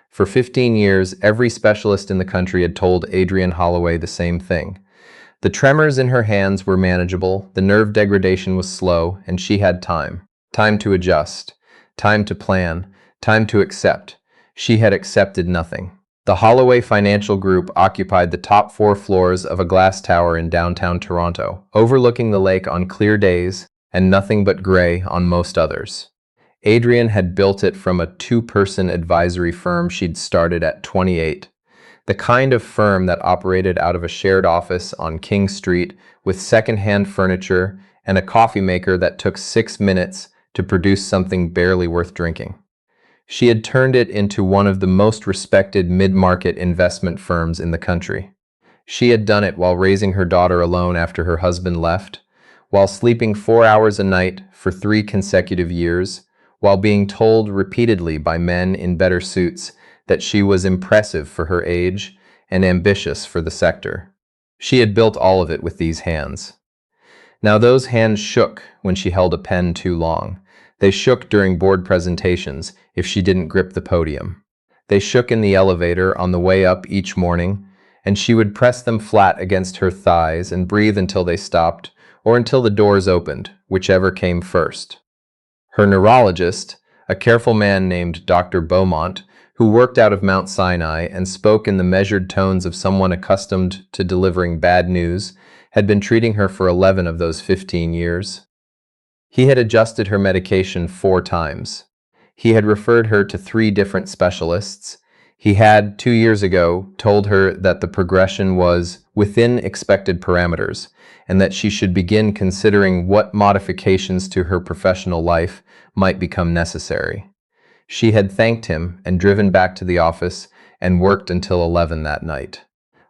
For 15 years, every specialist in the country had told Adrienne Holloway the same thing. The tremors in her hands were manageable, the nerve degradation was slow, and she had time. Time to adjust, time to plan, time to accept. She had accepted nothing. The Holloway Financial Group occupied the top 4 floors of a glass tower in downtown Toronto, overlooking the lake on clear days and nothing but gray on most others. Adrienne had built it from a 2-person advisory firm she'd started at 28. The kind of firm that operated out of a shared office on King Street with second-hand furniture and a coffee maker that took 6 minutes to produce something barely worth drinking. She had turned it into one of the most respected mid-market investment firms in the country. She had done it while raising her daughter alone after her husband left, while sleeping 4 hours a night for 3 consecutive years, while being told repeatedly by men in better suits that she was impressive for her age and ambitious for the sector. She had built all of it with these hands. Now those hands shook when she held a pen too long. They shook during board presentations if she didn't grip the podium. They shook in the elevator on the way up each morning, and she would press them flat against her thighs and breathe until they stopped, or until the doors opened, whichever came first. Her neurologist, a careful man named Dr. Beaumont, who worked out of Mount Sinai and spoke in the measured tones of someone accustomed to delivering bad news, had been treating her for 11 of those 15 years. He had adjusted her medication 4 times. He had referred her to 3 different specialists. He had, 2 years ago, told her that the progression was within expected parameters and that she should begin considering what modifications to her professional life might become necessary. She had thanked him and driven back to the office and worked until 11 that night.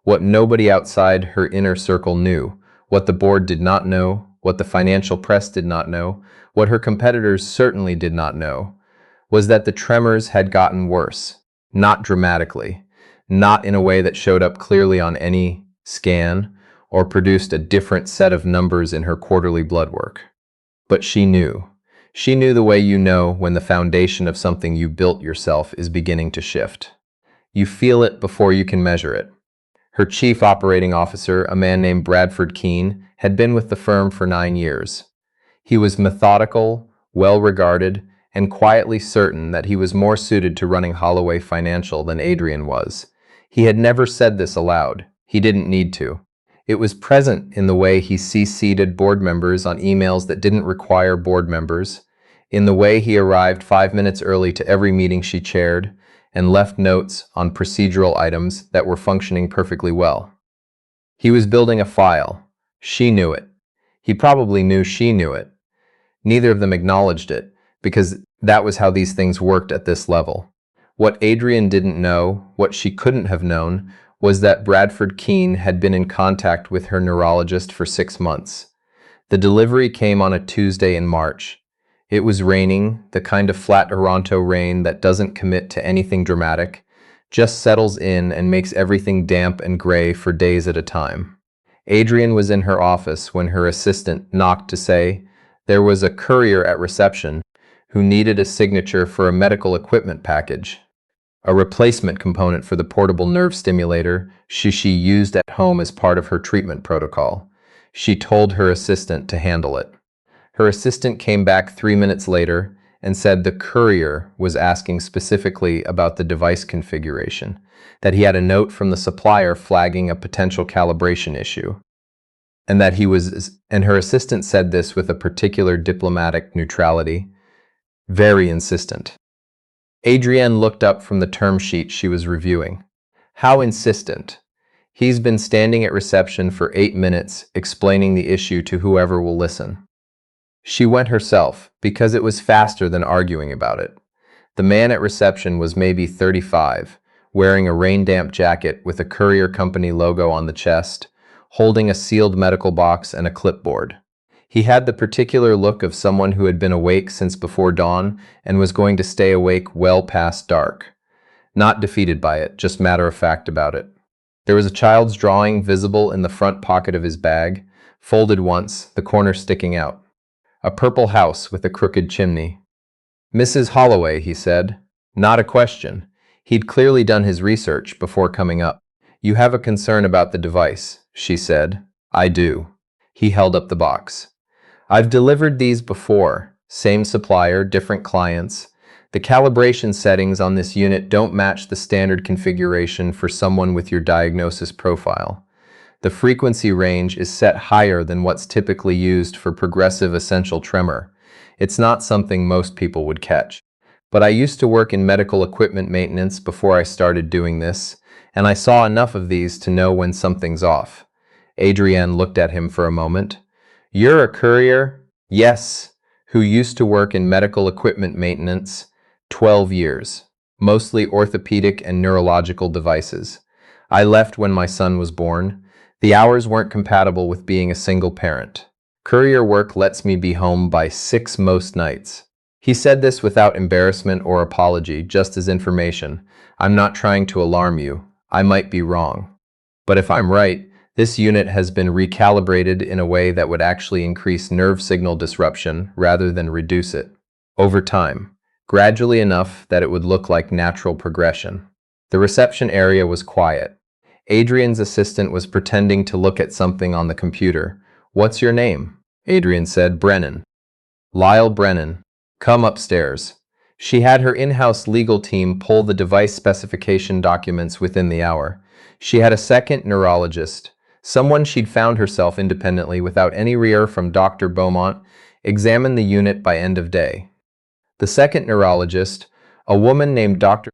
What nobody outside her inner circle knew, what the board did not know, what the financial press did not know, what her competitors certainly did not know, was that the tremors had gotten worse, not dramatically, not in a way that showed up clearly on any scan or produced a different set of numbers in her quarterly blood work. But she knew. She knew the way you know when the foundation of something you built yourself is beginning to shift. You feel it before you can measure it. Her chief operating officer, a man named Bradford Keene, had been with the firm for 9 years. He was methodical, well-regarded, and quietly certain that he was more suited to running Holloway Financial than Adrienne was. He had never said this aloud. He didn't need to. It was present in the way he CC'd board members on emails that didn't require board members, in the way he arrived 5 minutes early to every meeting she chaired, and left notes on procedural items that were functioning perfectly well. He was building a file. She knew it. He probably knew she knew it. Neither of them acknowledged it, because that was how these things worked at this level. What Adrienne didn't know, what she couldn't have known, was that Bradford Keene had been in contact with her neurologist for 6 months. The delivery came on a Tuesday in March. It was raining, the kind of flat Toronto rain that doesn't commit to anything dramatic, just settles in and makes everything damp and gray for days at a time. Adrienne was in her office when her assistant knocked to say there was a courier at reception who needed a signature for a medical equipment package, a replacement component for the portable nerve stimulator she used at home as part of her treatment protocol. She told her assistant to handle it. Her assistant came back 3 minutes later and said the courier was asking specifically about the device configuration, that he had a note from the supplier flagging a potential calibration issue, and her assistant said this with a particular diplomatic neutrality, very insistent. Adrienne looked up from the term sheet she was reviewing. How insistent? He's been standing at reception for 8 minutes explaining the issue to whoever will listen. She went herself, because it was faster than arguing about it. The man at reception was maybe 35, wearing a rain-damp jacket with a Courier company logo on the chest, holding a sealed medical box and a clipboard. He had the particular look of someone who had been awake since before dawn and was going to stay awake well past dark. Not defeated by it, just matter-of-fact about it. There was a child's drawing visible in the front pocket of his bag, folded once, the corner sticking out. A purple house with a crooked chimney. "Mrs. Holloway," he said. Not a question. He'd clearly done his research before coming up. "You have a concern about the device," she said. "I do." He held up the box. "I've delivered these before. Same supplier, different clients. The calibration settings on this unit don't match the standard configuration for someone with your diagnosis profile. The frequency range is set higher than what's typically used for progressive essential tremor. It's not something most people would catch. But I used to work in medical equipment maintenance before I started doing this, and I saw enough of these to know when something's off." Adrienne looked at him for a moment. "You're a courier?" "Yes, who used to work in medical equipment maintenance. 12 years. Mostly orthopedic and neurological devices. I left when my son was born. The hours weren't compatible with being a single parent. Courier work lets me be home by 6 most nights." He said this without embarrassment or apology, just as information. "I'm not trying to alarm you. I might be wrong. But if I'm right, this unit has been recalibrated in a way that would actually increase nerve signal disruption rather than reduce it. Over time. Gradually enough that it would look like natural progression." The reception area was quiet. Adrienne's assistant was pretending to look at something on the computer. "What's your name?" Adrienne said. "Brennan." "Lyle Brennan. Come upstairs." She had her in-house legal team pull the device specification documents within the hour. She had a second neurologist, someone she'd found herself independently without any rear from Dr. Beaumont, examine the unit by end of day. The second neurologist, a woman named Dr.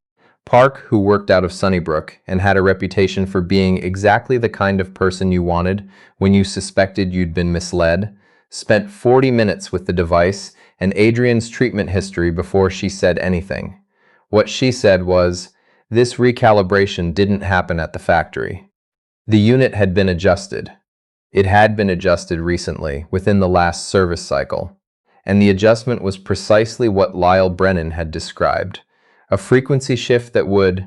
Park, who worked out of Sunnybrook and had a reputation for being exactly the kind of person you wanted when you suspected you'd been misled, spent 40 minutes with the device and Adrienne's treatment history before she said anything. What she said was, "This recalibration didn't happen at the factory. The unit had been adjusted. It had been adjusted recently, within the last service cycle. And the adjustment was precisely what Lyle Brennan had described. A frequency shift that would,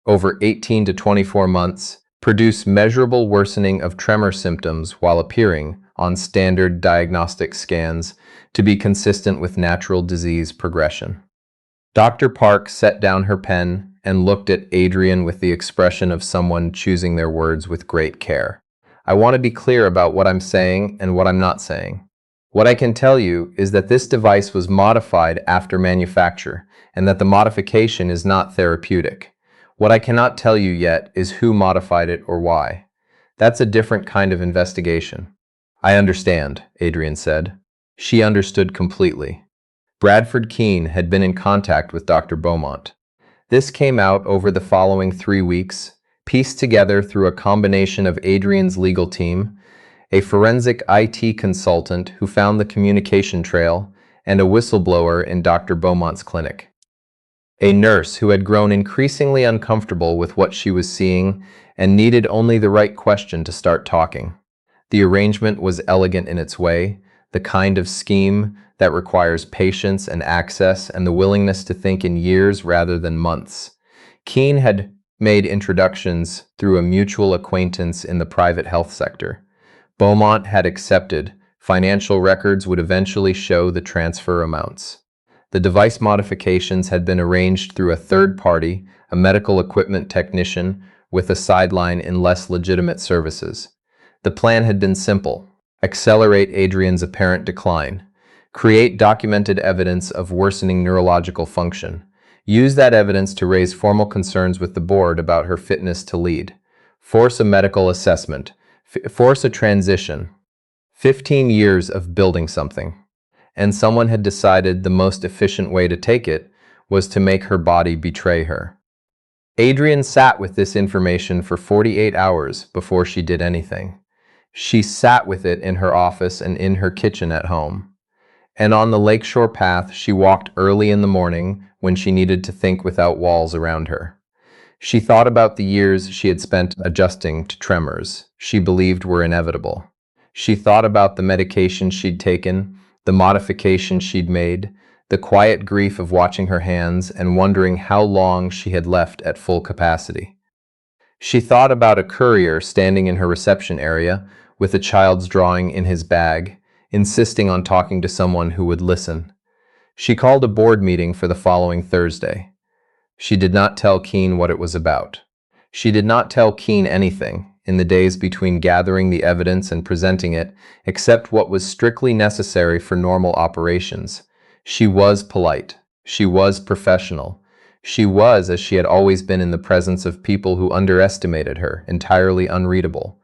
over 18 to 24 months, produce measurable worsening of tremor symptoms while appearing, on standard diagnostic scans, to be consistent with natural disease progression." Dr. Park set down her pen and looked at Adrienne with the expression of someone choosing their words with great care. "I want to be clear about what I'm saying and what I'm not saying. What I can tell you is that this device was modified after manufacture, and that the modification is not therapeutic. What I cannot tell you yet is who modified it or why. That's a different kind of investigation." "I understand," Adrienne said. She understood completely. Bradford Keene had been in contact with Dr. Beaumont. This came out over the following 3 weeks, pieced together through a combination of Adrienne's legal team, a forensic IT consultant who found the communication trail, and a whistleblower in Dr. Beaumont's clinic. A nurse who had grown increasingly uncomfortable with what she was seeing and needed only the right question to start talking. The arrangement was elegant in its way, the kind of scheme that requires patience and access and the willingness to think in years rather than months. Keene had made introductions through a mutual acquaintance in the private health sector. Beaumont had accepted. Financial records would eventually show the transfer amounts. The device modifications had been arranged through a third party, a medical equipment technician, with a sideline in less legitimate services. The plan had been simple: accelerate Adrienne's apparent decline, create documented evidence of worsening neurological function, use that evidence to raise formal concerns with the board about her fitness to lead, force a medical assessment, force a transition. 15 years of building something. And someone had decided the most efficient way to take it was to make her body betray her. Adrienne sat with this information for 48 hours before she did anything. She sat with it in her office and in her kitchen at home. And on the lakeshore path, she walked early in the morning when she needed to think without walls around her. She thought about the years she had spent adjusting to tremors she believed were inevitable. She thought about the medication she'd taken, the modifications she'd made, the quiet grief of watching her hands and wondering how long she had left at full capacity. She thought about a courier standing in her reception area with a child's drawing in his bag, insisting on talking to someone who would listen. She called a board meeting for the following Thursday. She did not tell Keene what it was about. She did not tell Keene anything in the days between gathering the evidence and presenting it, except what was strictly necessary for normal operations. She was polite. She was professional. She was, as she had always been in the presence of people who underestimated her, entirely unreadable.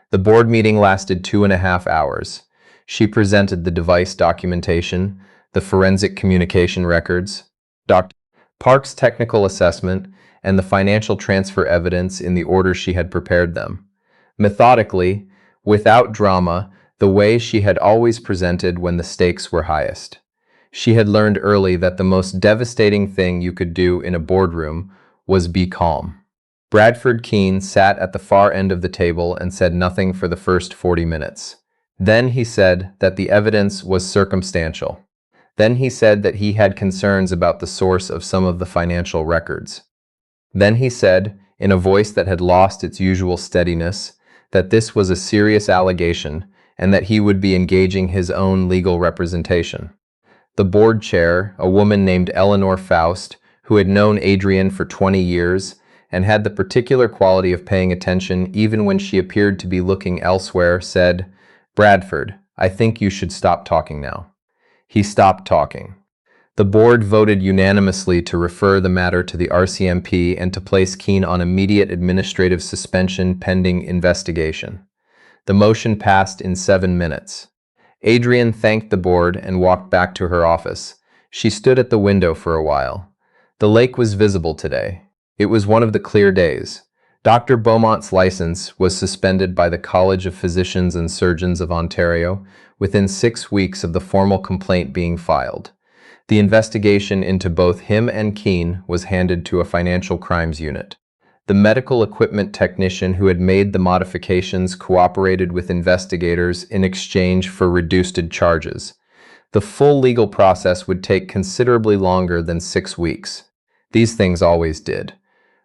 The board meeting lasted 2.5 hours. She presented the device documentation, the forensic communication records, Dr. Park's technical assessment, and the financial transfer evidence in the order she had prepared them. Methodically, without drama, the way she had always presented when the stakes were highest. She had learned early that the most devastating thing you could do in a boardroom was be calm. Bradford Keene sat at the far end of the table and said nothing for the first 40 minutes. Then he said that the evidence was circumstantial. Then he said that he had concerns about the source of some of the financial records. Then he said, in a voice that had lost its usual steadiness, that this was a serious allegation and that he would be engaging his own legal representation. The board chair, a woman named Eleanor Faust, who had known Adrienne for 20 years and had the particular quality of paying attention even when she appeared to be looking elsewhere, said, "Bradford, I think you should stop talking now." He stopped talking. The board voted unanimously to refer the matter to the RCMP and to place Keene on immediate administrative suspension pending investigation. The motion passed in 7 minutes. Adrienne thanked the board and walked back to her office. She stood at the window for a while. The lake was visible today. It was one of the clear days. Dr. Beaumont's license was suspended by the College of Physicians and Surgeons of Ontario within 6 weeks of the formal complaint being filed. The investigation into both him and Keene was handed to a financial crimes unit. The medical equipment technician who had made the modifications cooperated with investigators in exchange for reduced charges. The full legal process would take considerably longer than 6 weeks. These things always did.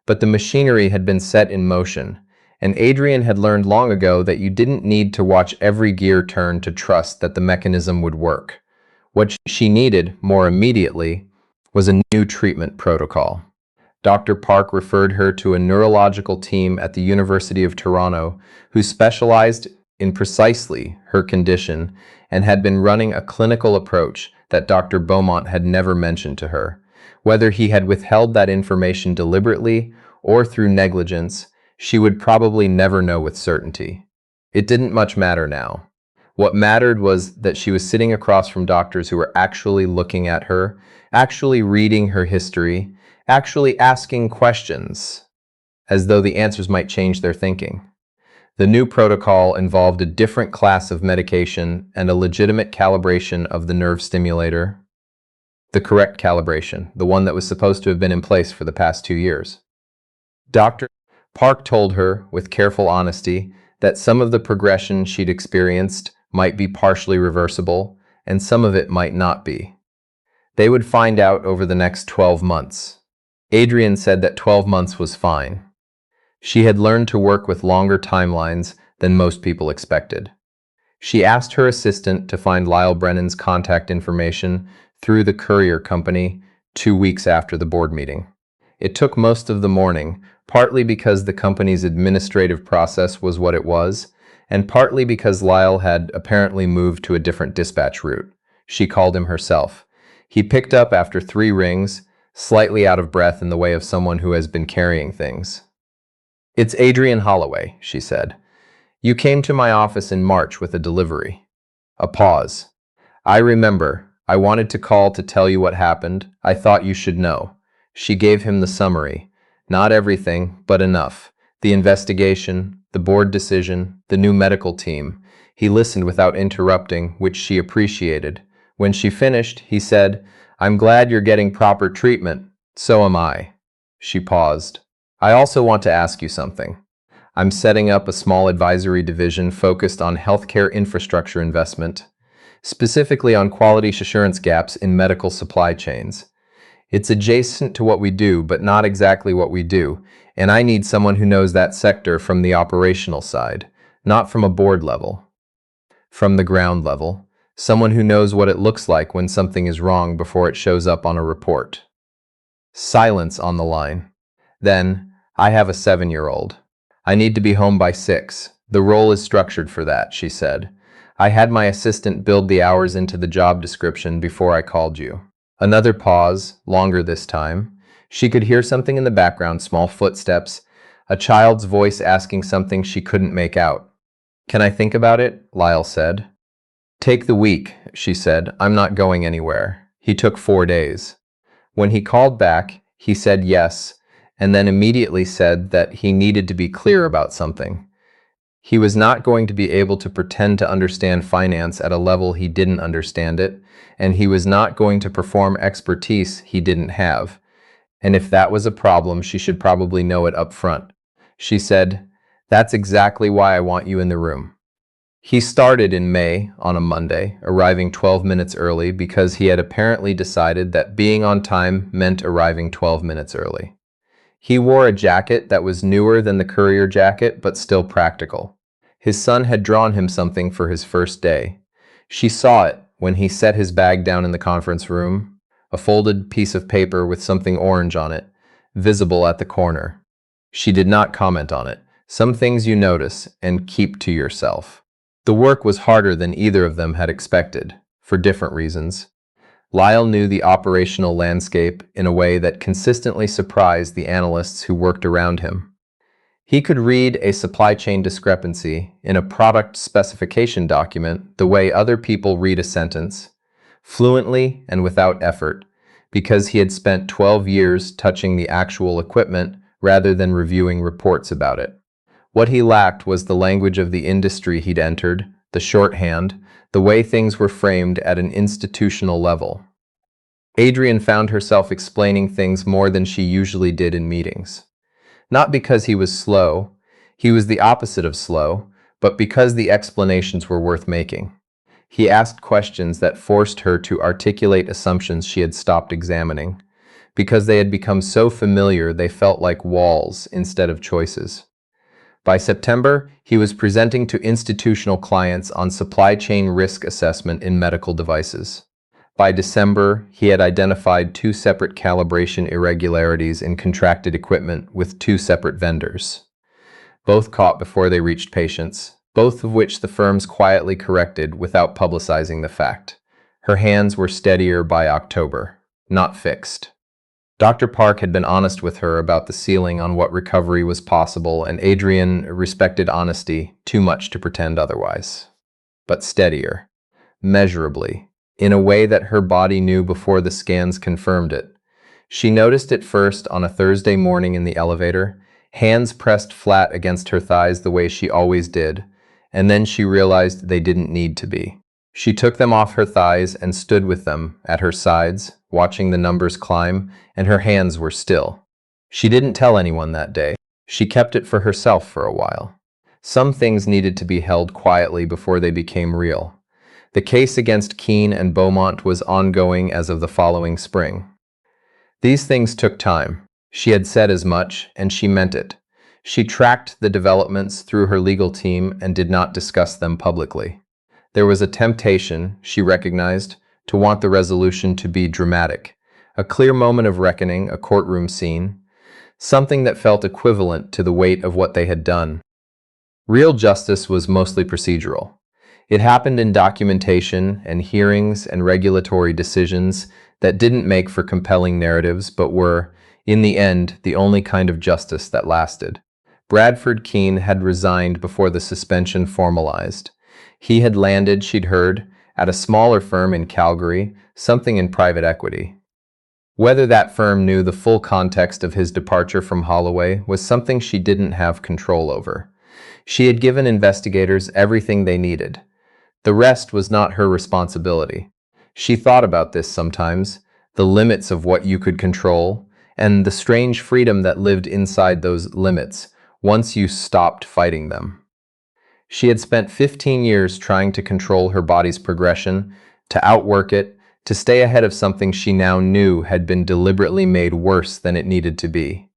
But the machinery had been set in motion, and Adrienne had learned long ago that you didn't need to watch every gear turn to trust that the mechanism would work. What she needed, more immediately, was a new treatment protocol. Dr. Park referred her to a neurological team at the University of Toronto who specialized in precisely her condition and had been running a clinical approach that Dr. Beaumont had never mentioned to her. Whether he had withheld that information deliberately or through negligence, she would probably never know with certainty. It didn't much matter now. What mattered was that she was sitting across from doctors who were actually looking at her, actually reading her history, actually asking questions, as though the answers might change their thinking. The new protocol involved a different class of medication and a legitimate calibration of the nerve stimulator. The correct calibration, the one that was supposed to have been in place for the past 2 years. Dr. Park told her, with careful honesty, that some of the progression she'd experienced might be partially reversible, and some of it might not be. They would find out over the next 12 months. Adrienne said that 12 months was fine. She had learned to work with longer timelines than most people expected. She asked her assistant to find Lyle Brennan's contact information through the Courier company 2 weeks after the board meeting. It took most of the morning, partly because the company's administrative process was what it was, and partly because Lyle had apparently moved to a different dispatch route. She called him herself. He picked up after 3 rings, slightly out of breath in the way of someone who has been carrying things. "It's Adrienne Holloway," she said. "You came to my office in March with a delivery." A pause. "I remember. I wanted to call to tell you what happened. I thought you should know." She gave him the summary. Not everything, but enough. The investigation, the board decision, the new medical team. He listened without interrupting, which she appreciated. When she finished, he said, "I'm glad you're getting proper treatment. So am I." She paused. "I also want to ask you something. I'm setting up a small advisory division focused on healthcare infrastructure investment, specifically on quality assurance gaps in medical supply chains. It's adjacent to what we do, but not exactly what we do, and I need someone who knows that sector from the operational side, not from a board level. From the ground level. Someone who knows what it looks like when something is wrong before it shows up on a report." Silence on the line. Then, I have a 7-year-old. I need to be home by 6. The role is structured for that, she said. I had my assistant build the hours into the job description before I called you. Another pause, longer this time. She could hear something in the background, small footsteps, a child's voice asking something she couldn't make out. Can I think about it? Lyle said. Take the week, she said. I'm not going anywhere. He took 4 days. When he called back, he said yes, and then immediately said that he needed to be clear about something. He was not going to be able to pretend to understand finance at a level he didn't understand it, and he was not going to perform expertise he didn't have. And if that was a problem, she should probably know it up front. She said, "That's exactly why I want you in the room." He started in May on a Monday, arriving 12 minutes early because he had apparently decided that being on time meant arriving 12 minutes early. He wore a jacket that was newer than the Courier jacket, but still practical. His son had drawn him something for his first day. She saw it when he set his bag down in the conference room, a folded piece of paper with something orange on it, visible at the corner. She did not comment on it. Some things you notice and keep to yourself. The work was harder than either of them had expected, for different reasons. Lyle knew the operational landscape in a way that consistently surprised the analysts who worked around him. He could read a supply chain discrepancy in a product specification document the way other people read a sentence, fluently and without effort, because he had spent 12 years touching the actual equipment rather than reviewing reports about it. What he lacked was the language of the industry he'd entered, the shorthand, the way things were framed at an institutional level. Adrienne found herself explaining things more than she usually did in meetings. Not because he was slow, he was the opposite of slow, but because the explanations were worth making. He asked questions that forced her to articulate assumptions she had stopped examining. Because they had become so familiar, they felt like walls instead of choices. By September, he was presenting to institutional clients on supply chain risk assessment in medical devices. By December, he had identified 2 separate calibration irregularities in contracted equipment with 2 separate vendors. Both caught before they reached patients, both of which the firms quietly corrected without publicizing the fact. Her hands were steadier by October, not fixed. Dr. Park had been honest with her about the ceiling on what recovery was possible, and Adrienne respected honesty too much to pretend otherwise. But steadier, measurably, in a way that her body knew before the scans confirmed it. She noticed it first on a Thursday morning in the elevator, hands pressed flat against her thighs the way she always did, and then she realized they didn't need to be. She took them off her thighs and stood with them at her sides, watching the numbers climb, and her hands were still. She didn't tell anyone that day. She kept it for herself for a while. Some things needed to be held quietly before they became real. The case against Keene and Beaumont was ongoing as of the following spring. These things took time. She had said as much, and she meant it. She tracked the developments through her legal team and did not discuss them publicly. There was a temptation, she recognized, to want the resolution to be dramatic, a clear moment of reckoning, a courtroom scene, something that felt equivalent to the weight of what they had done. Real justice was mostly procedural. It happened in documentation and hearings and regulatory decisions that didn't make for compelling narratives but were, in the end, the only kind of justice that lasted. Bradford Keene had resigned before the suspension formalized. He had landed, she'd heard, at a smaller firm in Calgary, something in private equity. Whether that firm knew the full context of his departure from Holloway was something she didn't have control over. She had given investigators everything they needed. The rest was not her responsibility. She thought about this sometimes, the limits of what you could control, and the strange freedom that lived inside those limits once you stopped fighting them. She had spent 15 years trying to control her body's progression, to outwork it, to stay ahead of something she now knew had been deliberately made worse than it needed to be.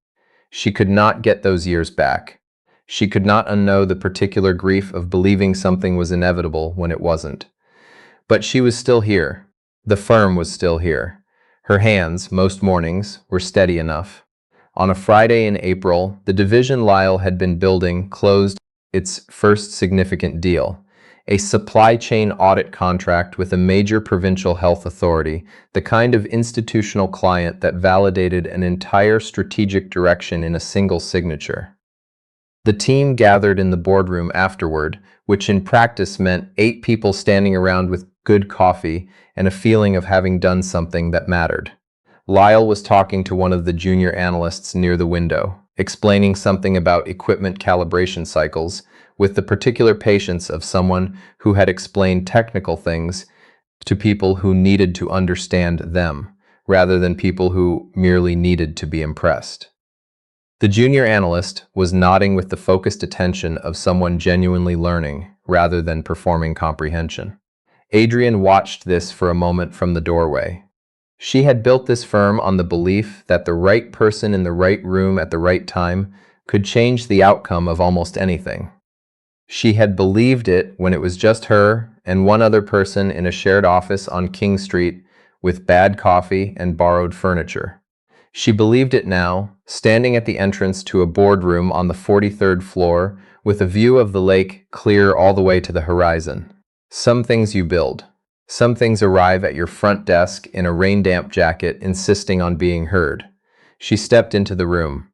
She could not get those years back. She could not unknow the particular grief of believing something was inevitable when it wasn't. But she was still here. The firm was still here. Her hands, most mornings, were steady enough. On a Friday in April, the division Lyle had been building closed its first significant deal, a supply chain audit contract with a major provincial health authority, the kind of institutional client that validated an entire strategic direction in a single signature. The team gathered in the boardroom afterward, which in practice meant 8 people standing around with good coffee and a feeling of having done something that mattered. Lyle was talking to one of the junior analysts near the window, explaining something about equipment calibration cycles, with the particular patience of someone who had explained technical things to people who needed to understand them, rather than people who merely needed to be impressed. The junior analyst was nodding with the focused attention of someone genuinely learning, rather than performing comprehension. Adrienne watched this for a moment from the doorway. She had built this firm on the belief that the right person in the right room at the right time could change the outcome of almost anything. She had believed it when it was just her and one other person in a shared office on King Street with bad coffee and borrowed furniture. She believed it now, standing at the entrance to a boardroom on the 43rd floor with a view of the lake clear all the way to the horizon. Some things you build. Some things arrive at your front desk in a rain-damp jacket insisting on being heard. She stepped into the room.